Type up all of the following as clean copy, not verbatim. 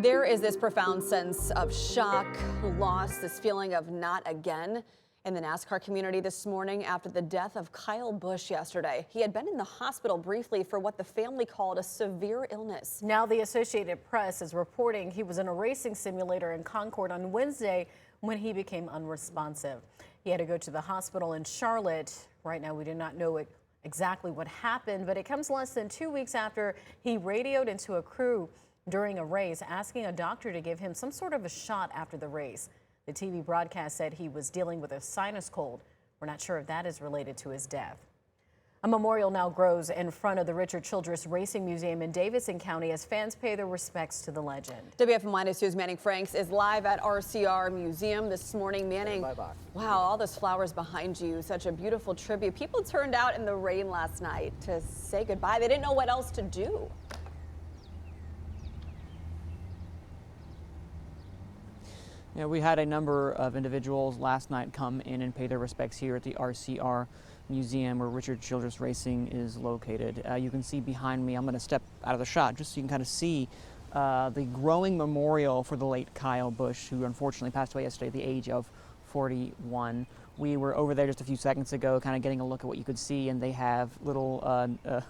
There is this profound sense of shock, loss, this feeling of not again in the NASCAR community this morning after the death of Kyle Busch yesterday. He had been in the hospital briefly for what the family called a severe illness. Now the Associated Press is reporting he was in a racing simulator in Concord on Wednesday when he became unresponsive. He had to go to the hospital in Charlotte. Right now we do not know exactly what happened, but it comes less than 2 weeks after he radioed into a crew during a race, asking a doctor to give him some sort of a shot after the race. The TV broadcast said he was dealing with a sinus cold. We're not sure if that is related to his death. A memorial now grows in front of the Richard Childress Racing Museum in Davidson County as fans pay their respects to the legend. WFMY News' Manning Franks is live at RCR Museum this morning. Manning, wow, all those flowers behind you, such a beautiful tribute. People turned out in the rain last night to say goodbye. They didn't know what else to do. Yeah, we had a number of individuals last night come in and pay their respects here at the RCR Museum where Richard Childress Racing is located. You can see behind me, I'm going to step out of the shot just so you can kind of see the growing memorial for the late Kyle Busch, who unfortunately passed away yesterday at the age of 41. We were over there just a few seconds ago kind of getting a look at what you could see, and they have little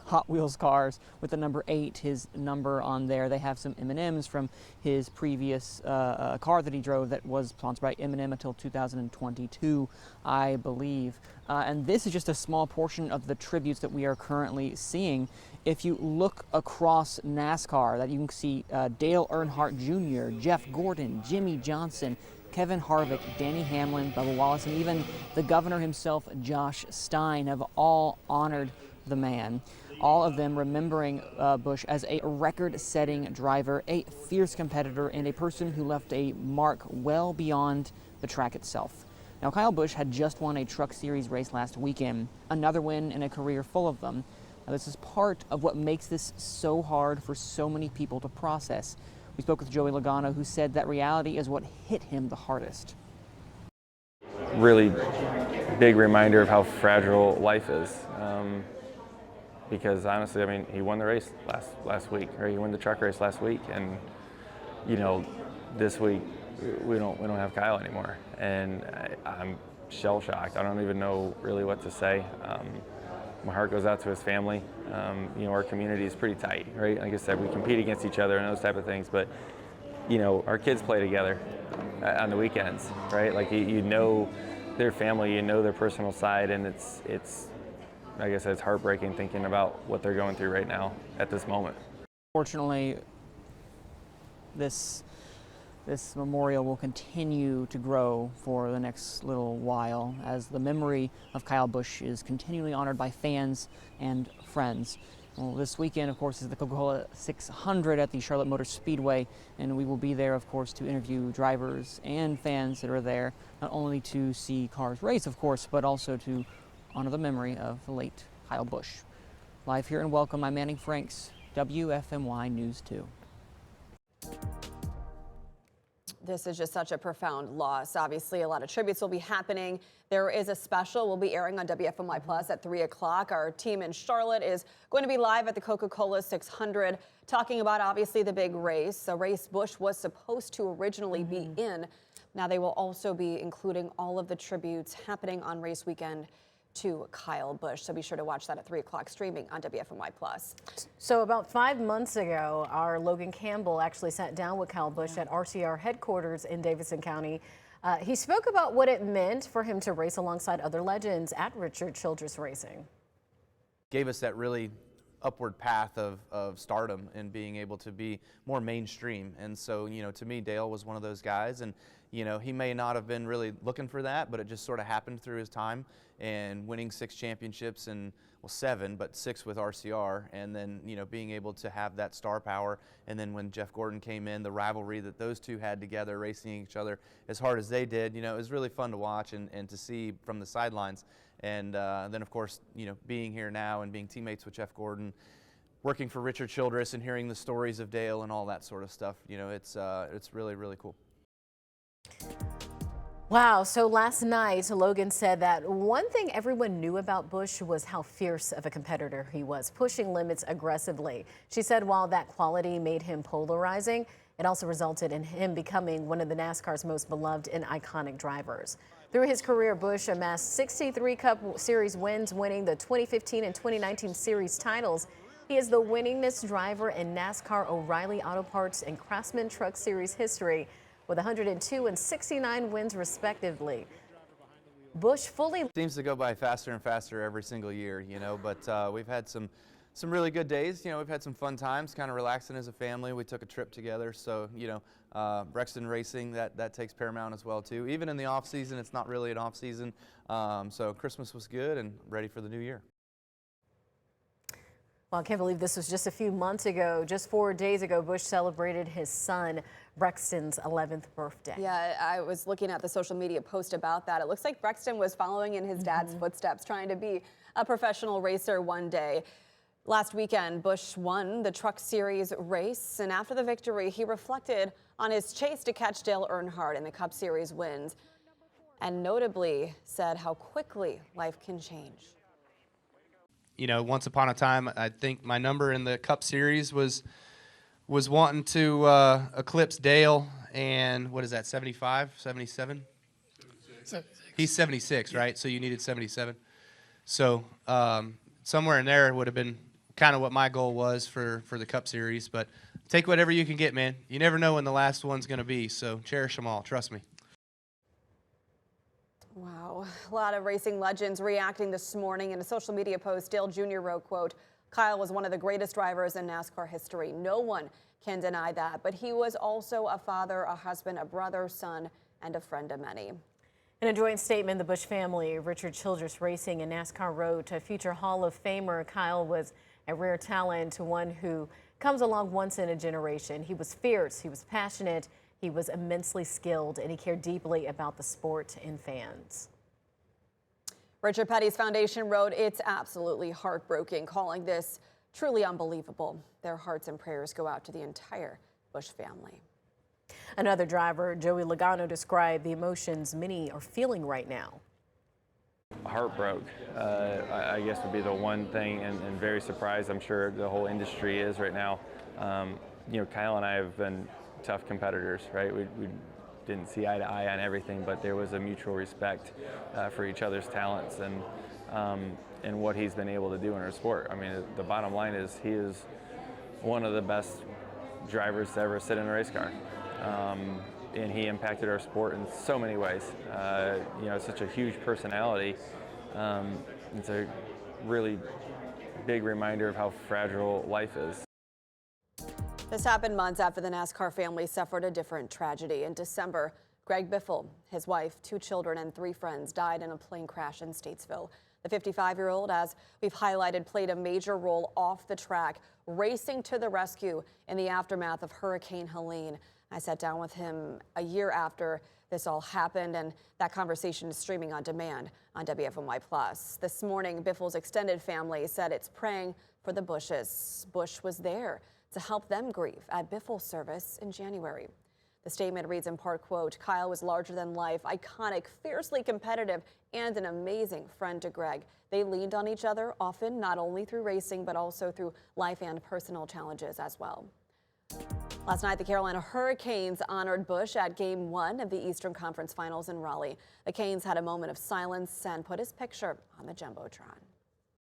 Hot Wheels cars with the number 8, his number on there. They have some M&Ms from his previous car that he drove that was sponsored by M&M until 2022, I believe. And this is just a small portion of the tributes that we are currently seeing. If you look across NASCAR, that you can see Dale Earnhardt Jr., Jeff Gordon, Jimmy Johnson, Kevin Harvick, Danny Hamlin, Bubba Wallace, and even the governor himself, Josh Stein, have all honored the man. All of them remembering Busch as a record-setting driver, a fierce competitor, and a person who left a mark well beyond the track itself. Now, Kyle Busch had just won a Truck Series race last weekend, another win in a career full of them. Now, this is part of what makes this so hard for so many people to process. We spoke with Joey Logano, who said that reality is what hit him the hardest. Really big reminder of how fragile life is. Because honestly, I mean, he won the race last week, or he won the truck race last week, and you know, this week we don't have Kyle anymore, and I'm shell shocked. I don't even know really what to say. My heart goes out to his family. You know, our community is pretty tight, right? Like I said, we compete against each other and those type of things, but you know, our kids play together on the weekends, right? Like you know their family, you know their personal side, and it's like I said, it's heartbreaking thinking about what they're going through right now at this moment. Fortunately, this memorial will continue to grow for the next little while as the memory of Kyle Busch is continually honored by fans and friends. Well, this weekend, of course, is the Coca-Cola 600 at the Charlotte Motor Speedway, and we will be there, of course, to interview drivers and fans that are there, not only to see cars race, of course, but also to honor the memory of the late Kyle Busch. Live here in Welcome, I'm Manning Franks, WFMY News 2. This is just such a profound loss. Obviously, a lot of tributes will be happening. There is a special we'll be airing on WFMY Plus at 3 o'clock. Our team in Charlotte is going to be live at the Coca-Cola 600 talking about obviously the big race, a race Busch was supposed to originally be in. Now they will also be including all of the tributes happening on race weekend to Kyle Busch. So be sure to watch that at 3 o'clock streaming on WFMY Plus. So about 5 months ago, our Logan Campbell actually sat down with Kyle Busch at RCR headquarters in Davidson County. He spoke about what it meant for him to race alongside other legends at Richard Childress Racing. Gave us that really upward path of stardom and being able to be more mainstream. And so, you know, to me, Dale was one of those guys, and you know, he may not have been really looking for that, but it just sort of happened through his time and winning 6 championships and, well, 7, but 6 with RCR, and then, you know, being able to have that star power. And then when Jeff Gordon came in, the rivalry that those two had together, racing each other as hard as they did, you know, it was really fun to watch and to see from the sidelines. And then, of course, you know, being here now and being teammates with Jeff Gordon, working for Richard Childress and hearing the stories of Dale and all that sort of stuff, you know, it's really, really cool. Wow, so last night, Logan said that one thing everyone knew about Busch was how fierce of a competitor he was, pushing limits aggressively. She said while that quality made him polarizing, It also resulted in him becoming one of the NASCAR's most beloved and iconic drivers. Through his career, Busch amassed 63 Cup Series wins, winning the 2015 and 2019 Series titles. He is the winningest driver in NASCAR O'Reilly Auto Parts and Craftsman Truck Series history, with 102 and 69 wins respectively. Busch fully seems to go by faster and faster every single year, but we've had some really good days. We've had some fun times, kind of relaxing as a family. We took a trip together, so Brexton Racing, that takes paramount as well too. Even in the off season, it's not really an off season. So Christmas was good and ready for the new year. Well, I can't believe this was just a few months ago. Just 4 days ago, Busch celebrated his son Brexton's 11th birthday. Yeah, I was looking at the social media post about that. It looks like Brexton was following in his dad's footsteps, trying to be a professional racer one day. Last weekend, Busch won the Truck Series race, and after the victory, he reflected on his chase to catch Dale Earnhardt in the Cup Series wins, and notably said how quickly life can change. Once upon a time, I think my number in the Cup Series was wanting to eclipse Dale, and what is that, 75, 77? 76. He's 76, right? So you needed 77. So somewhere in there would have been kind of what my goal was for the Cup Series, but take whatever you can get, man. You never know when the last one's going to be, so cherish them all, trust me. Wow, a lot of racing legends reacting this morning. In a social media post, Dale Jr. wrote, quote, "Kyle was one of the greatest drivers in NASCAR history. No one can deny that, but he was also a father, a husband, a brother, son, and a friend to many." In a joint statement, the Busch family, Richard Childress Racing and NASCAR wrote, to future Hall of Famer, Kyle was a rare talent, one who comes along once in a generation. He was fierce, he was passionate, he was immensely skilled, and he cared deeply about the sport and fans. Richard Petty's foundation wrote, "It's absolutely heartbreaking, calling this truly unbelievable. Their hearts and prayers go out to the entire Busch family." Another driver, Joey Logano, described the emotions many are feeling right now. Heartbroken, I guess would be the one thing, and very surprised. I'm sure the whole industry is right now. Kyle and I have been tough competitors, right? We didn't see eye to eye on everything, but there was a mutual respect for each other's talents and what he's been able to do in our sport. I mean, the bottom line is he is one of the best drivers to ever sit in a race car. And he impacted our sport in so many ways. Such a huge personality. It's a really big reminder of how fragile life is. This happened months after the NASCAR family suffered a different tragedy. In December, Greg Biffle, his wife, 2 children, and 3 friends died in a plane crash in Statesville. The 55-year-old, as we've highlighted, played a major role off the track, racing to the rescue in the aftermath of Hurricane Helene. I sat down with him a year after this all happened, and that conversation is streaming on demand on WFMY+. This morning, Biffle's extended family said it's praying for the Bushes. Busch was there to help them grieve at Biffle's service in January. The statement reads in part, quote, "Kyle was larger than life, iconic, fiercely competitive, and an amazing friend to Greg. They leaned on each other often, not only through racing, but also through life and personal challenges as well." Last night, the Carolina Hurricanes honored Busch at Game 1 of the Eastern Conference Finals in Raleigh. The Canes had a moment of silence and put his picture on the Jumbotron.